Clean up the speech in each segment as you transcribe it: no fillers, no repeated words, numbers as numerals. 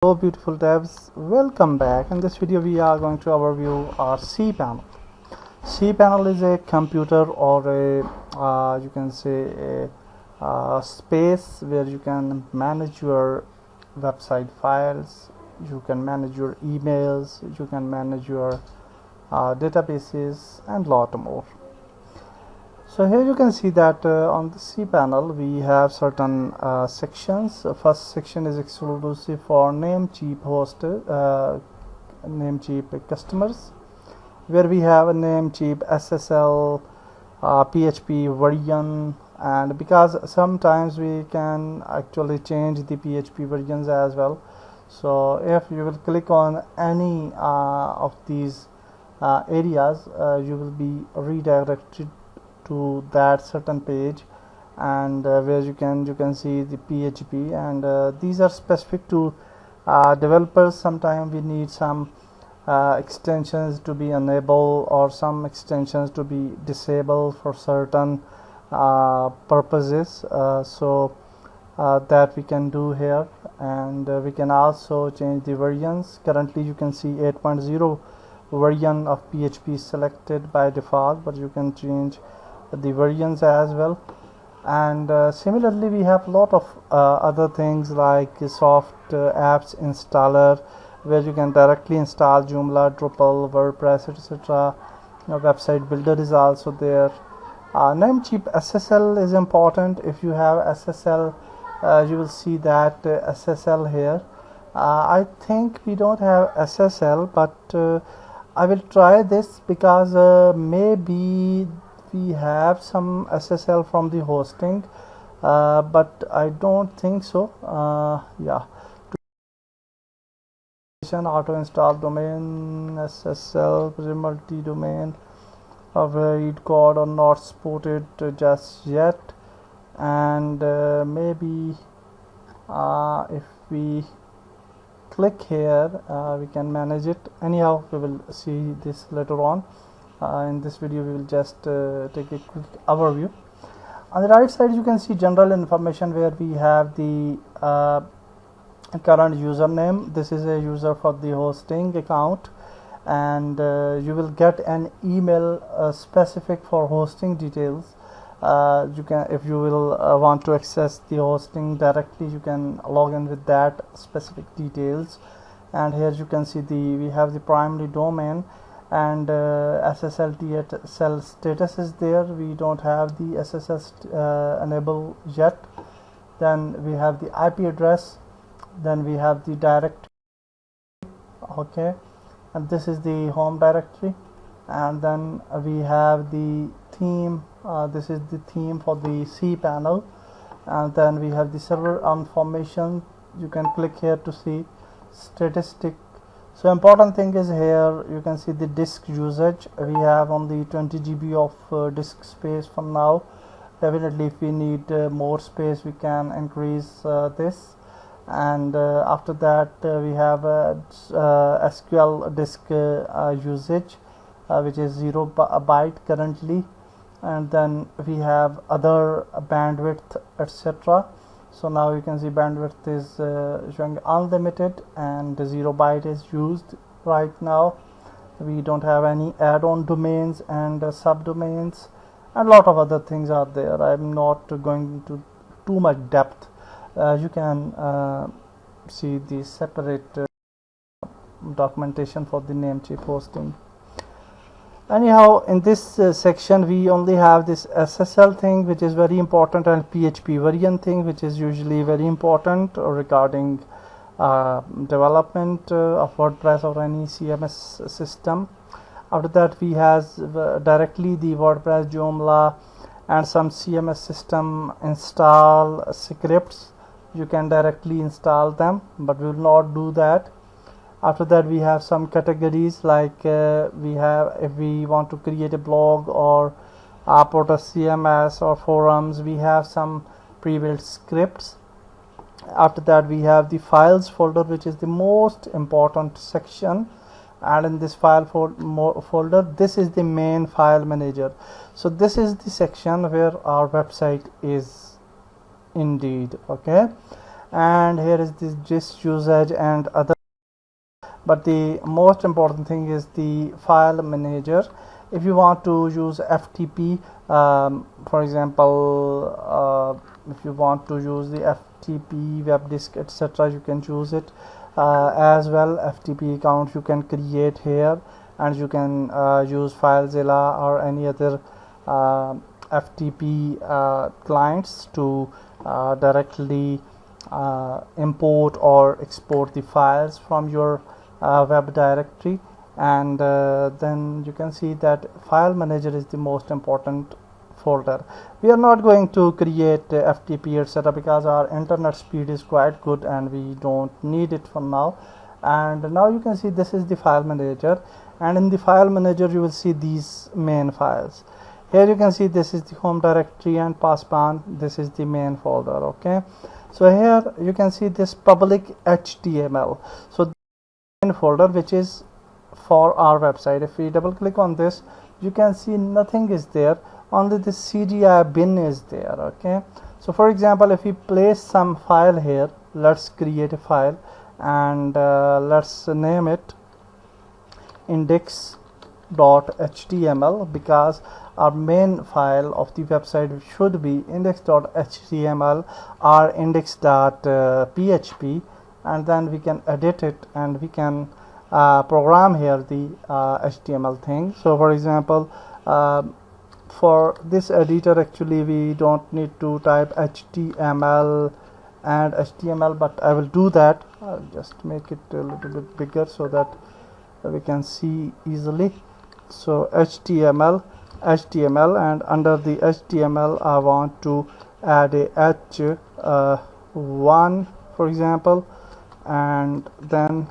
Hello beautiful devs, welcome back. In this video we are going to overview our cPanel. cPanel is a computer or you can say a space where you can manage your website files, you can manage your emails, you can manage your databases and lot more. So here you can see that on the cPanel we have certain sections. First section is exclusive for Namecheap customers, where we have a Namecheap SSL, PHP version, and because sometimes we can actually change the PHP versions as well. So if you will click on any of these areas, you will be redirected to that certain page, and where you can see the PHP, and these are specific to developers. Sometimes we need some extensions to be enabled or some extensions to be disabled for certain purposes, so that we can do here, and we can also change the versions. Currently you can see 8.0 version of PHP selected by default, but you can change the versions as well. And similarly we have a lot of other things like soft apps installer, where you can directly install Joomla, Drupal, WordPress, etc. Website builder is also there. Namecheap SSL is important. If you have SSL, you will see that SSL here. I think we don't have SSL, but I will try this because maybe we have some SSL from the hosting, but I don't think so. Yeah, auto install domain SSL multi-domain read code are not supported just yet, and maybe if we click here we can manage it. Anyhow, we will see this later on. In this video we will just take a quick overview. On the right side you can see general information, where we have the current username. This is a user for the hosting account, and you will get an email specific for hosting details. You can, if you will want to access the hosting directly, you can log in with that specific details. And here you can see we have the primary domain, and SSL DSL status is there. We don't have the SSL enabled yet. Then we have the IP address, then we have the directory, okay, and this is the home directory, and then we have the theme. This is the theme for the cPanel, and then we have the server information. You can click here to see statistic. So important thing is here you can see the disk usage. We have only 20 GB of disk space for now. Definitely if we need more space we can increase this. And after that we have SQL disk usage, which is 0 byte currently, and then we have other bandwidth, etc. So now you can see bandwidth is showing unlimited, and 0 byte is used right now. We don't have any add-on domains and subdomains, and a lot of other things are there. I'm not going into too much depth. You can see the separate documentation for the Namecheap hosting. Anyhow, in this section we only have this SSL thing, which is very important, and PHP version thing, which is usually very important regarding development of WordPress or any CMS system. After that we have directly the WordPress, Joomla, and some CMS system install scripts. You can directly install them, but we will not do that. After that we have some categories, like we have, if we want to create a blog or put a CMS or forums, we have some pre-built scripts. After that we have the files folder, which is the most important section, and in this file folder, this is the main file manager. So this is the section where our website is indeed, okay. and here is this gist usage and other. But the most important thing is the file manager. If you want to use FTP, for example, if you want to use the FTP web disk, etc., you can choose it as well. FTP account you can create here, and you can use FileZilla or any other FTP clients to directly import or export the files from your web directory. And then you can see that file manager is the most important folder. We are not going to create FTP etc., because our internet speed is quite good and we don't need it for now. And now you can see this is the file manager, and in the file manager you will see these main files. Here you can see this is the home directory, and Paspan, this is the main folder. Okay, so here you can see this public HTML, so the main folder which is for our website. If we double click on this, you can see nothing is there, only this CGI bin is there. Okay, so for example, if we place some file here, let's create a file and let's name it index.html, because our main file of the website should be index.html or index.php, and then we can edit it and we can program here the HTML thing. So for example, for this editor actually we don't need to type HTML and HTML, but I will do that. I'll just make it a little bit bigger so that we can see easily. So HTML, and under the HTML I want to add a H1 for example, and then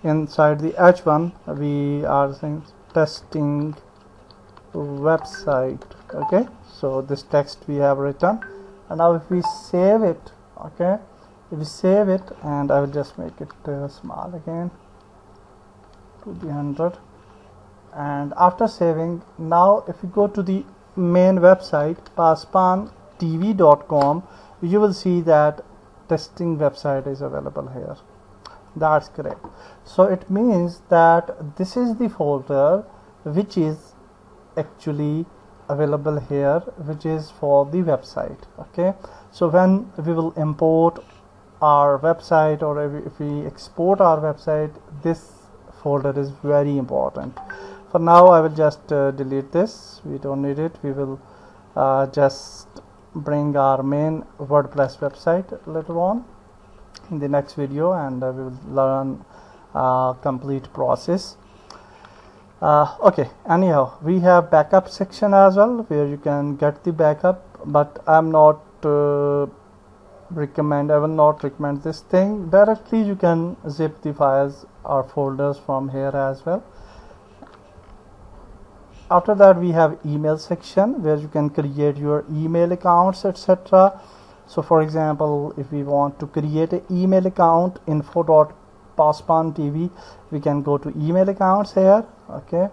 inside the H1 we are saying testing website. Okay, so this text we have written, and now if we save it, okay, if we save it, and I will just make it small again to the 100, and after saving, now if you go to the main website paspantv.com, you will see that testing website is available here. That's correct. So it means that this is the folder which is actually available here, which is for the website. Okay, so when we will import our website, or if we export our website, this folder is very important. For now I will just delete this, we don't need it. We will just bring our main WordPress website later on in the next video, and we will learn complete process. Okay, anyhow, we have backup section as well where you can get the backup, but I will not recommend this thing. Directly you can zip the files or folders from here as well. After that we have email section where you can create your email accounts, etc. So for example, if we want to create an email account, info.paspantv, we can go to email accounts here. Okay,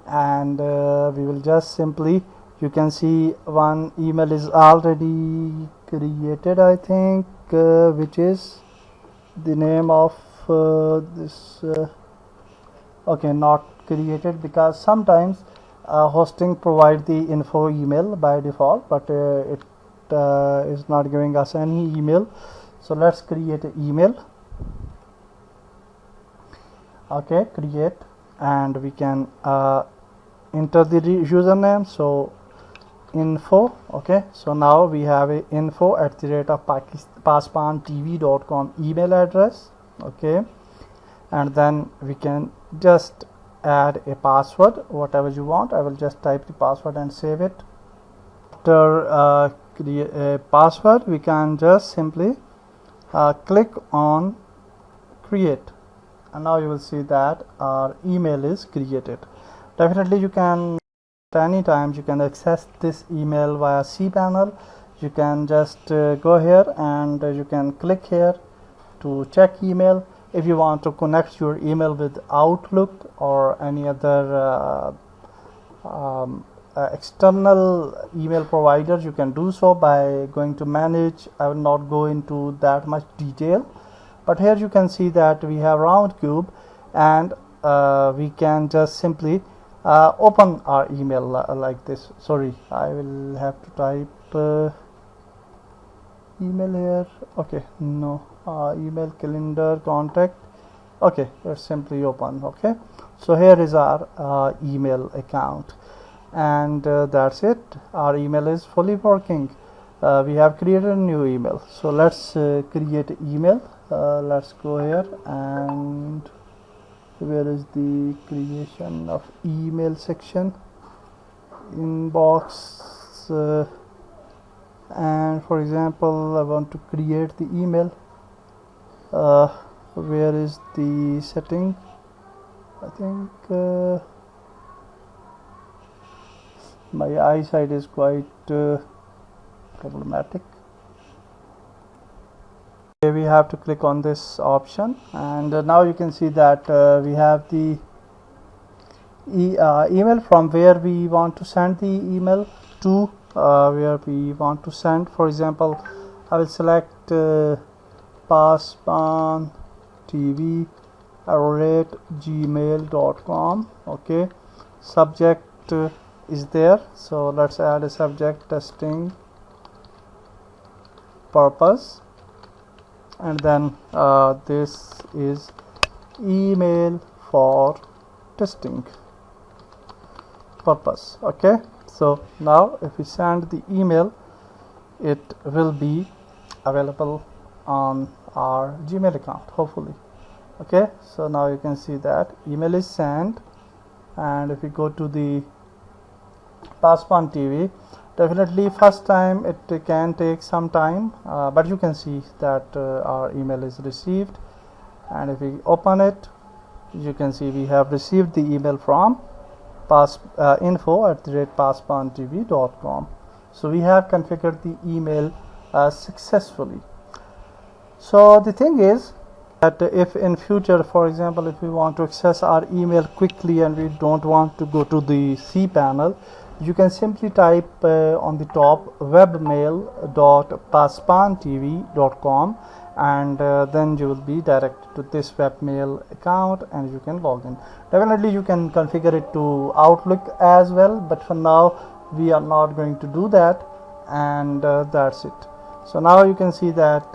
and we will just simply, you can see one email is already created, I think, which is the name of this okay, not created, because sometimes hosting provide the info email by default, but it is not giving us any email. So let's create an email. Okay, create, and we can enter the username, so info. Okay, so now we have a info@paspantv.com email address. Okay, and then we can just add a password, whatever you want. I will just type the password and save it. After create a password, we can just simply click on create, and now you will see that our email is created. Definitely you can at any time you can access this email via cPanel. You can just go here and you can click here to check email. If you want to connect your email with Outlook or any other external email providers, you can do so by going to manage. I will not go into that much detail, but here you can see that we have Roundcube, and we can just simply open our email like this. Sorry, I will have to type email here. Okay, no, email, calendar, contact. Okay, let's simply open. Okay, so here is our email account, and that's it. Our email is fully working. We have created a new email, so let's create email. Let's go here, and where is the creation of email section? Inbox, and for example I want to create the email. Where is the setting? I think my eyesight is quite problematic. Okay, we have to click on this option, and now you can see that we have the email from where we want to send the email to where we want to send. For example, I will select passpantv@gmail.com. okay, subject is there, so let's add a subject, testing purpose, and then this is email for testing purpose. Okay, so now if we send the email, it will be available on our Gmail account, hopefully. Okay, so now you can see that email is sent, and if we go to the Passpant TV, definitely first time it can take some time, but you can see that our email is received, and if we open it, you can see we have received the email from info@passpantv.com. so we have configured the email successfully. So the thing is that if in future, for example, if we want to access our email quickly and we don't want to go to the cPanel, you can simply type on the top webmail.passpantv.com, and then you will be directed to this webmail account and you can log in. Definitely you can configure it to Outlook as well, but for now we are not going to do that, and that's it. So now you can see that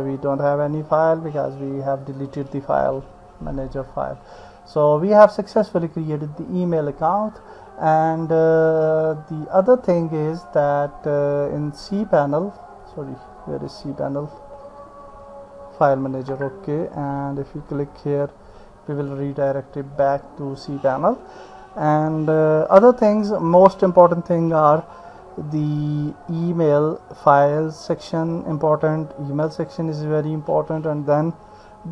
we don't have any file because we have deleted the file manager file. So we have successfully created the email account, and the other thing is that in cPanel, sorry, where is cPanel? File manager. Okay, and if you click here, we will redirect it back to cPanel. And other things, most important thing are the email files section, important. Email section is very important, and then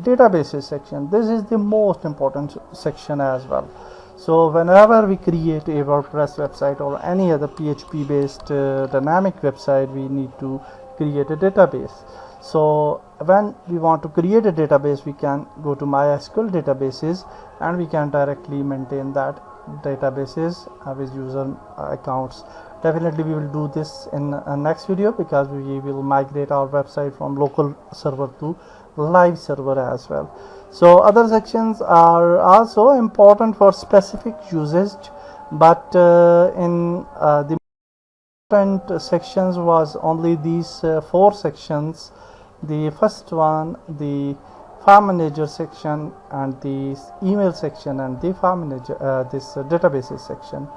databases section. This is the most important section as well. So whenever we create a WordPress website or any other PHP based dynamic website, we need to create a database. So when we want to create a database, we can go to MySQL databases and we can directly maintain that databases with user accounts. Definitely we will do this in next video, because we will migrate our website from local server to live server as well. So other sections are also important for specific usage, but in the important sections was only these 4 sections. The first one, the file manager section, and the email section, and the file manager, this databases section.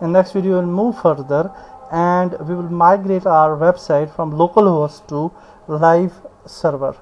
In next video we'll move further and we will migrate our website from localhost to live server.